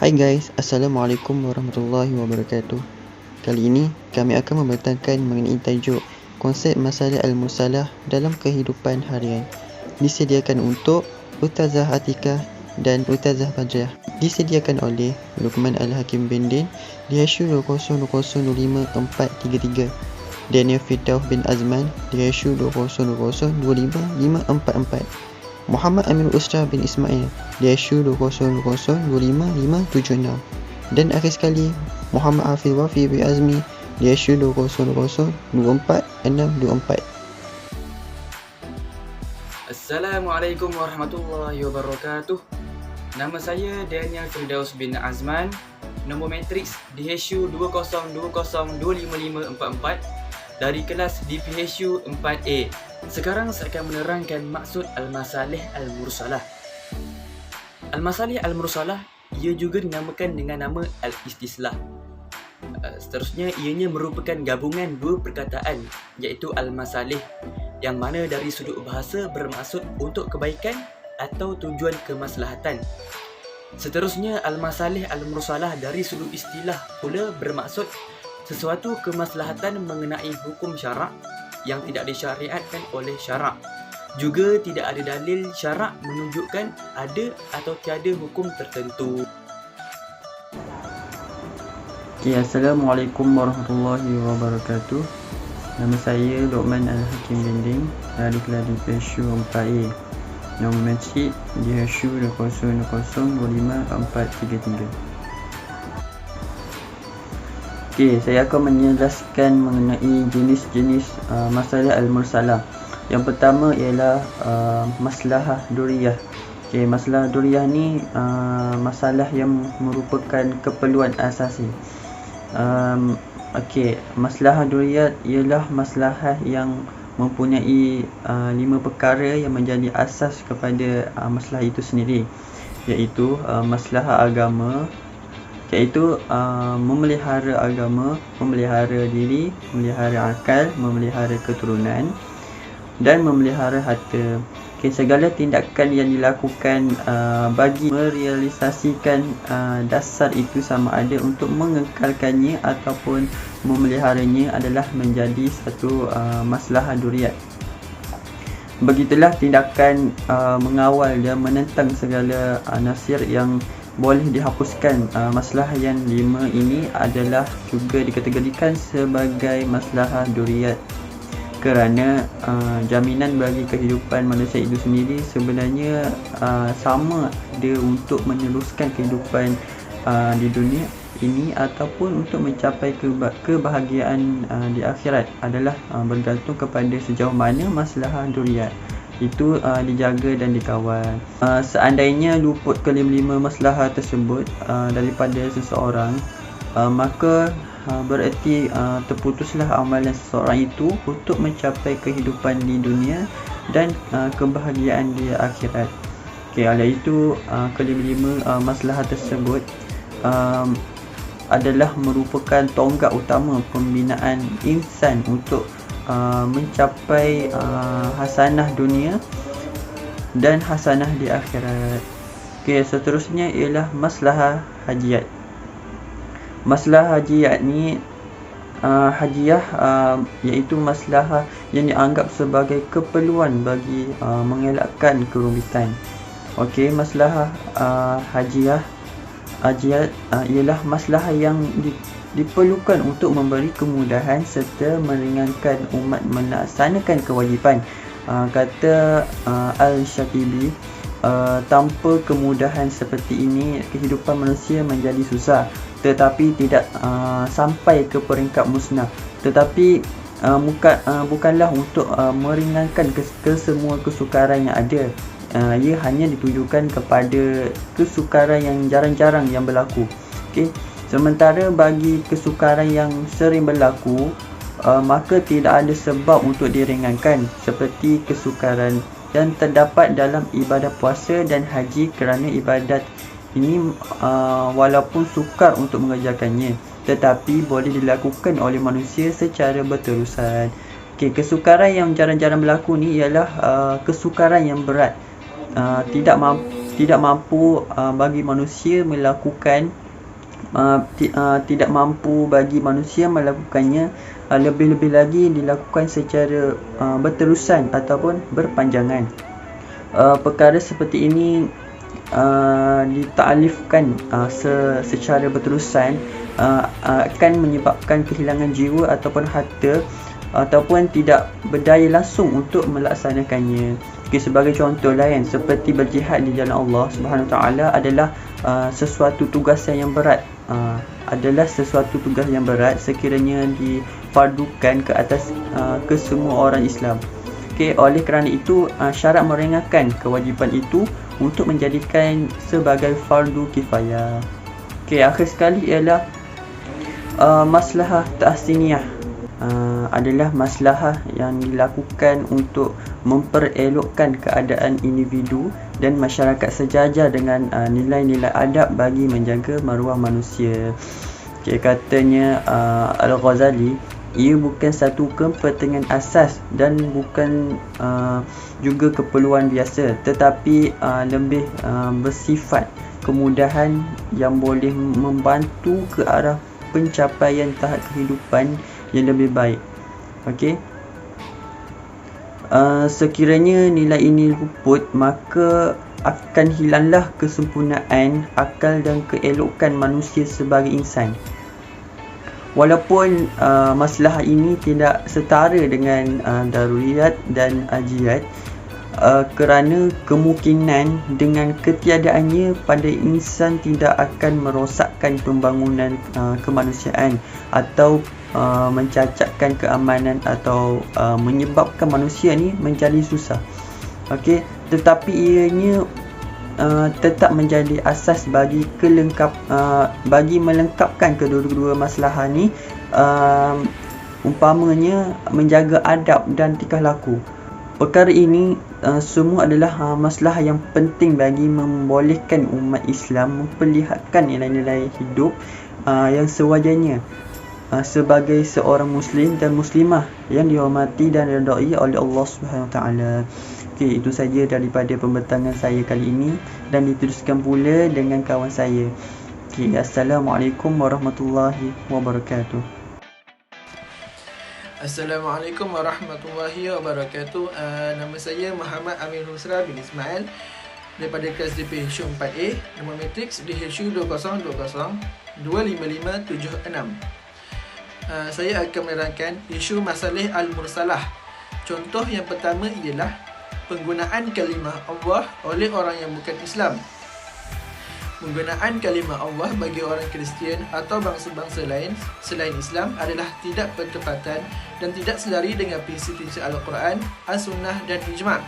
Hai guys, Assalamualaikum warahmatullahi wabarakatuh. Kali ini kami akan membentangkan mengenai tajuk konsep masalah al-mursalah dalam kehidupan harian. Disediakan untuk Ustazah Atikah dan Ustazah Fajrah. Disediakan oleh Luqman Al-Hakim Bindin di Hashu 200050433, Daniel Firdaus bin Azman di Hashu 200025544, Muhammad Amir Usra bin Ismail di Hashu 200255576, dan akhir sekali Muhammad Hafiz Wafi bin Azmi di Hashu 2002464. Assalamualaikum warahmatullahi wabarakatuh. Nama saya Daniel Firdaus bin Azman. Nombor matriks di Hashu 200255544 dari kelas DPHU 4A. Sekarang saya akan menerangkan maksud al-masalih al-mursalah. Al-masalih al-mursalah ia juga dinamakan dengan nama al-istislah. Seterusnya ianya merupakan gabungan dua perkataan iaitu al-masalih yang mana dari sudut bahasa bermaksud untuk kebaikan atau tujuan kemaslahatan. Seterusnya al-masalih al-mursalah dari sudut istilah pula bermaksud sesuatu kemaslahatan mengenai hukum syarak yang tidak disyariatkan oleh syarak. Juga tidak ada dalil syarak menunjukkan ada atau tiada hukum tertentu. Assalamualaikum warahmatullahi wabarakatuh. Nama saya Luqman Al-Hakim Binding dari kelas DPHU 4A. Nombor matriks di Hashu 200255433. Saya akan menjelaskan mengenai jenis-jenis masalah al-mursalah. Yang pertama ialah maslahah duriyah. Masalah duriyah ni masalah yang merupakan keperluan asasi. Maslahah duriyah ialah maslahah yang mempunyai 5 perkara yang menjadi asas kepada masalah itu sendiri, iaitu maslahah agama, iaitu memelihara agama, memelihara diri, memelihara akal, memelihara keturunan dan memelihara harta. Segala tindakan yang dilakukan bagi merealisasikan dasar itu sama ada untuk mengekalkannya ataupun memeliharanya adalah menjadi satu maslahah duriyat. Begitulah tindakan mengawal dan menentang segala nasihat yang boleh dihapuskan. Maslahah yang 5 ini adalah juga dikategorikan sebagai maslahah duriyat kerana jaminan bagi kehidupan manusia itu sendiri sebenarnya sama dia untuk meneruskan kehidupan di dunia ini ataupun untuk mencapai kebahagiaan di akhirat adalah bergantung kepada sejauh mana maslahah duriyat itu dijaga dan dikawal. Seandainya luput kelima-lima maslahah tersebut daripada seseorang, maka bererti terputuslah amalan seseorang itu untuk mencapai kehidupan di dunia dan kebahagiaan di akhirat. Oleh itu kelima-lima maslahah tersebut adalah merupakan tonggak utama pembinaan insan untuk mencapai hasanah dunia dan hasanah di akhirat. Seterusnya ialah maslahah hajiat. Maslahah hajiat ni hadiah iaitu maslahah yang dianggap sebagai keperluan bagi mengelakkan kerumitan. Maslahah hajiat ialah maslahah yang diperlukan untuk memberi kemudahan serta meringankan umat melaksanakan kewajipan. Kata Al-Shatibi, tanpa kemudahan seperti ini kehidupan manusia menjadi susah, tetapi tidak sampai ke peringkat musnah. Tetapi bukanlah untuk meringankan kesemua kesukaran yang ada. Ia hanya ditujukan kepada kesukaran yang jarang-jarang yang berlaku. Sementara bagi kesukaran yang sering berlaku, maka tidak ada sebab untuk diringankan, seperti kesukaran yang terdapat dalam ibadah puasa dan haji, kerana ibadat ini walaupun sukar untuk mengerjakannya, tetapi boleh dilakukan oleh manusia secara berterusan. Kesukaran yang jarang-jarang berlaku ni ialah kesukaran yang berat, tidak mampu tidak mampu bagi manusia melakukan tidak mampu bagi manusia melakukannya, lebih-lebih lagi dilakukan secara berterusan ataupun berpanjangan. Perkara seperti ini ditaklifkan secara berterusan akan menyebabkan kehilangan jiwa ataupun harta, ataupun tidak berdaya langsung untuk melaksanakannya. Sebagai contoh lain, seperti berjihad di jalan Allah Subhanahu Wa Taala adalah sesuatu tugas yang berat. Sekiranya difardukan ke atas ke semua orang Islam. Oleh kerana itu, syarat meringankan kewajipan itu untuk menjadikan sebagai fardu kifayah. Akhir sekali ialah maslahah tahsiniyah. Adalah maslahah yang dilakukan untuk memperelokkan keadaan individu dan masyarakat sejajar dengan nilai-nilai adab bagi menjaga maruah manusia. Katanya Al-Ghazali, ia bukan satu kepentingan asas dan bukan juga keperluan biasa, tetapi lebih bersifat kemudahan yang boleh membantu ke arah pencapaian tahap kehidupan yang lebih baik. Sekiranya nilai ini luput, maka akan hilanglah kesempurnaan akal dan keelokan manusia sebagai insan. Walaupun masalah ini tidak setara dengan daruriyat dan ajiat, kerana kemungkinan dengan ketiadaannya pada insan tidak akan merosakkan pembangunan kemanusiaan atau mencacatkan keamanan atau menyebabkan manusia ni menjadi susah. Tetapi ianya tetap menjadi asas bagi bagi melengkapkan kedua-dua masalah ni, umpamanya menjaga adab dan tingkah laku. Perkara ini semua adalah masalah yang penting bagi membolehkan umat Islam memperlihatkan nilai-nilai hidup yang sewajarnya sebagai seorang muslim dan muslimah yang dihormati dan diridai oleh Allah Subhanahu Wa Taala. Itu saja daripada pembentangan saya kali ini, dan diteruskan pula dengan kawan saya. Assalamualaikum warahmatullahi wabarakatuh. Assalamualaikum warahmatullahi wabarakatuh. Nama saya Muhammad Amir Nusra bin Ismail daripada kelas DPHU 4A, nombor matriks DHU 2020255756. Saya akan menerangkan isu masalah al-mursalah. Contoh yang pertama ialah penggunaan kalimah Allah oleh orang yang bukan Islam. Penggunaan kalimah Allah bagi orang Kristian atau bangsa-bangsa lain selain Islam adalah tidak bertepatan dan tidak selari dengan prinsip-prinsip Al-Quran, As-Sunnah dan Ijma'.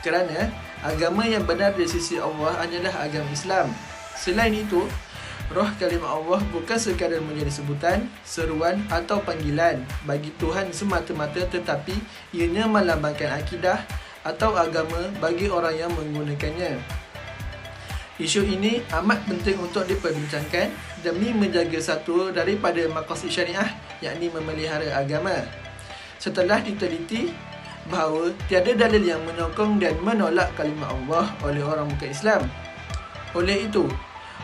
Kerana agama yang benar dari sisi Allah adalah agama Islam. Selain itu, roh kalimah Allah bukan sekadar menjadi sebutan, seruan atau panggilan bagi Tuhan semata-mata, tetapi ianya melambangkan akidah atau agama bagi orang yang menggunakannya. Isu ini amat penting untuk diperbincangkan demi menjaga satu daripada maqasid syariah, yakni memelihara agama. Setelah diteliti bahawa tiada dalil yang menyokong dan menolak kalimah Allah oleh orang bukan Islam. Oleh itu,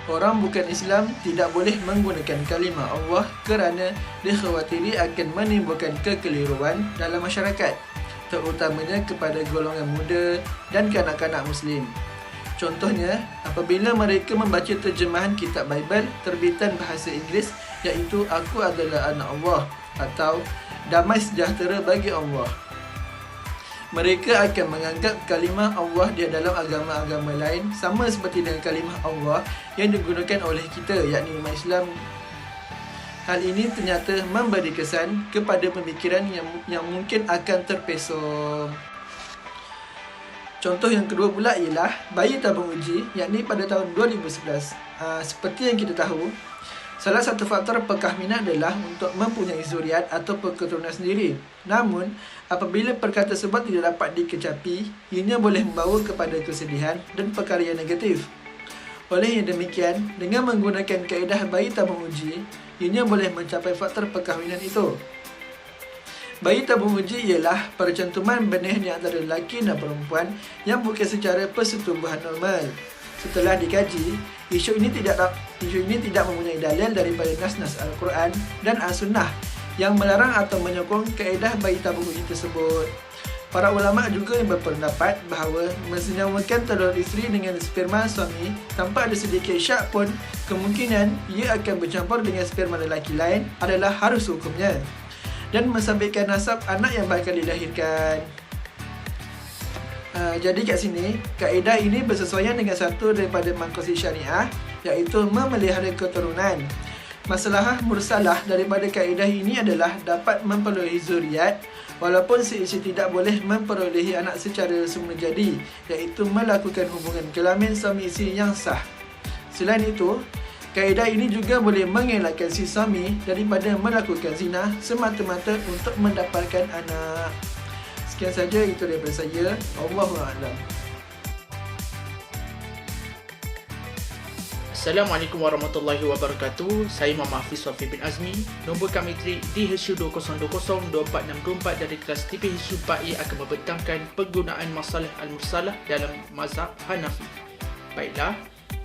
orang bukan Islam tidak boleh menggunakan kalimah Allah kerana dikhawatiri akan menimbulkan kekeliruan dalam masyarakat, terutamanya kepada golongan muda dan kanak-kanak Muslim. Contohnya, apabila mereka membaca terjemahan kitab Bible terbitan bahasa Inggeris, iaitu Aku adalah anak Allah atau Damai sejahtera bagi Allah, mereka akan menganggap kalimah Allah di dalam agama-agama lain sama seperti dengan kalimah Allah yang digunakan oleh kita, yakni umat Islam. Hal ini ternyata memberi kesan kepada pemikiran yang mungkin akan terpesong. Contoh yang kedua pula ialah bayi tabung uji, yakni pada tahun 2011. Seperti yang kita tahu, salah satu faktor perkahwinan adalah untuk mempunyai zuriat atau keturunan sendiri. Namun, apabila perkara tersebut tidak dapat dikecapi, ianya boleh membawa kepada kesedihan dan perkara yang negatif. Oleh yang demikian, dengan menggunakan kaedah bayi tabung uji, ianya boleh mencapai faktor perkahwinan itu. Bayi tabung uji ialah percantuman benih di antara lelaki dan perempuan yang bukan secara persetubuhan normal. setelah dikaji, isu ini tidak mempunyai dalil daripada nas-nas Al-Quran dan As-Sunnah yang melarang atau menyokong kaedah bayi tabung uji tersebut. Para ulama juga yang berpendapat bahawa mensenyawakan telur isteri dengan sperma suami tanpa ada sedikit syak pun kemungkinan ia akan bercampur dengan sperma lelaki lain adalah harus hukumnya dan mensabitkan nasab anak yang bakal dilahirkan. Jadi kat sini, kaedah ini bersesuaian dengan satu daripada maqasid syariah, iaitu memelihara keturunan. Masalah mursalah daripada kaedah ini adalah dapat memperolehi zuriat walaupun si isteri tidak boleh memperolehi anak secara semula jadi, iaitu melakukan hubungan kelamin suami isteri yang sah. Selain itu, kaedah ini juga boleh mengelakkan si suami daripada melakukan zina semata-mata untuk mendapatkan anak. Sekian saja itu daripada saya. Allahu a'lam. Assalamualaikum warahmatullahi wabarakatuh. Saya Muhammad Hafiz Wafi bin Azmi. Nombor kami DHSU 2020-2464 dari kelas TPHSU 4A akan membentangkan penggunaan masalah al-mursalah dalam mazhab Hanafi. Baiklah,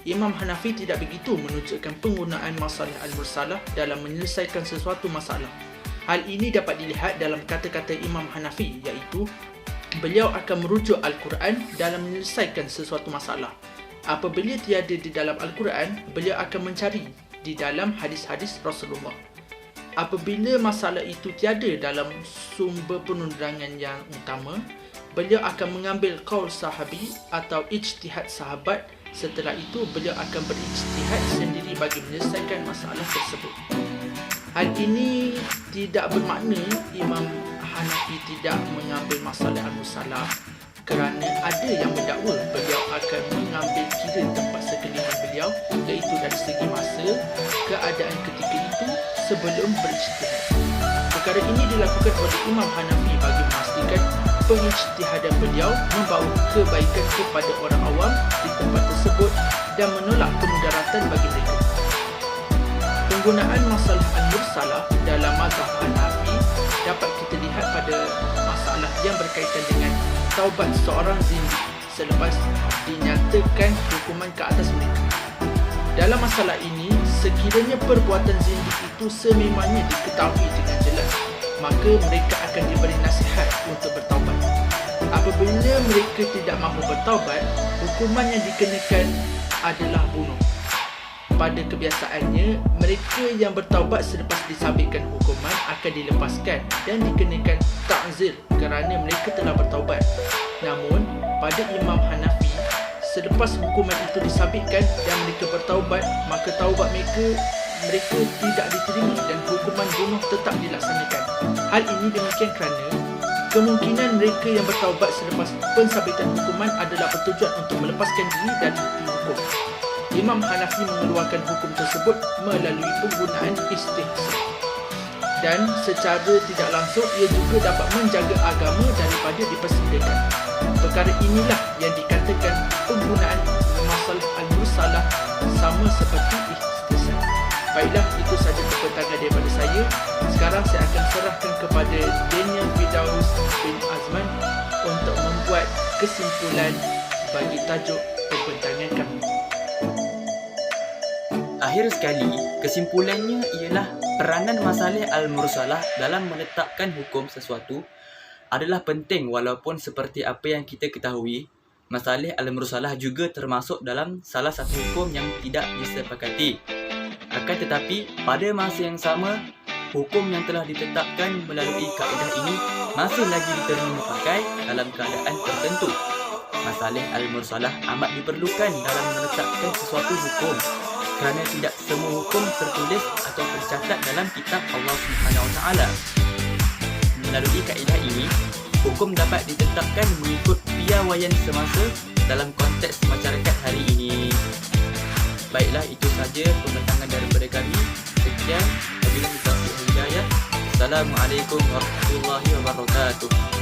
Imam Hanafi tidak begitu menunjukkan penggunaan masalah al-mursalah dalam menyelesaikan sesuatu masalah. Hal ini dapat dilihat dalam kata-kata Imam Hanafi, iaitu beliau akan merujuk Al-Quran dalam menyelesaikan sesuatu masalah. Apabila tiada di dalam Al-Quran, beliau akan mencari di dalam hadis-hadis Rasulullah. Apabila masalah itu tiada dalam sumber penundangan yang utama, beliau akan mengambil qaul sahabi atau ijtihad sahabat. Setelah itu, beliau akan berijtihad sendiri bagi menyelesaikan masalah tersebut. Hal ini tidak bermakna Imam Hanafi tidak mengambil masalah al-mursalah, kerana ada yang mendakwa beliau akan mengambil kira tempat sekeliling beliau, iaitu dari segi masa, keadaan ketika itu sebelum berijtihad. Perkara ini dilakukan oleh Imam Hanafi bagi memastikan pengijtihadan beliau membawa kebaikan kepada orang awam di tempat tersebut dan menolak kemudaratan bagi mereka. Penggunaan masalah al-mursalah dalam mazhab Hanafi dapat kita lihat pada masalah yang berkaitan dengan taubat seorang zindik selepas dinyatakan hukuman ke atas mereka. Dalam masalah ini, sekiranya perbuatan zindik itu sememangnya diketahui dengan jelas, maka mereka akan diberi nasihat untuk bertaubat. Apabila mereka tidak mahu bertaubat, hukuman yang dikenakan adalah bunuh. Pada kebiasaannya, mereka yang bertaubat selepas disabitkan hukuman akan dilepaskan dan dikenakan ta'zir kerana mereka telah bertaubat. Namun, pada Imam Hanafi, selepas hukuman itu disabitkan dan mereka bertaubat, maka taubat mereka tidak diterima dan hukuman bunuh tetap dilaksanakan. Hal ini demikian kerana kemungkinan mereka yang bertaubat selepas pensabitan hukuman adalah bertujuan untuk melepaskan diri dari hukum. Imam Hanafi mengeluarkan hukum tersebut melalui penggunaan istihsan. Dan secara tidak langsung ia juga dapat menjaga agama daripada dipersendakan. Perkara inilah yang dikatakan penggunaan masalah al-mursalah sama seperti istihsan. Baiklah, itu saja perkataan daripada saya. Sekarang saya akan serahkan kepada Daniel Firdaus bin Azman untuk membuat kesimpulan bagi tajuk pembentangan kami. Akhir sekali, kesimpulannya ialah peranan masalah al-mursalah dalam menetapkan hukum sesuatu adalah penting, walaupun seperti apa yang kita ketahui, masalah al-mursalah juga termasuk dalam salah satu hukum yang tidak disepakati. Akan tetapi, pada masa yang sama, hukum yang telah ditetapkan melalui kaedah ini masih lagi diterima pakai dalam keadaan tertentu. Masalah al-mursalah amat diperlukan dalam menetapkan sesuatu hukum, kerana tidak semua hukum tertulis atau tercatat dalam kitab Allah Subhanahu Wa Taala. Melalui kaedah ini, hukum dapat ditetapkan mengikut piawaian semasa dalam konteks masyarakat hari ini. Baiklah, itu saja pembentangan daripada kami. Sekian, wabillahi taufiq wal hidayah. Assalamualaikum warahmatullahi wabarakatuh.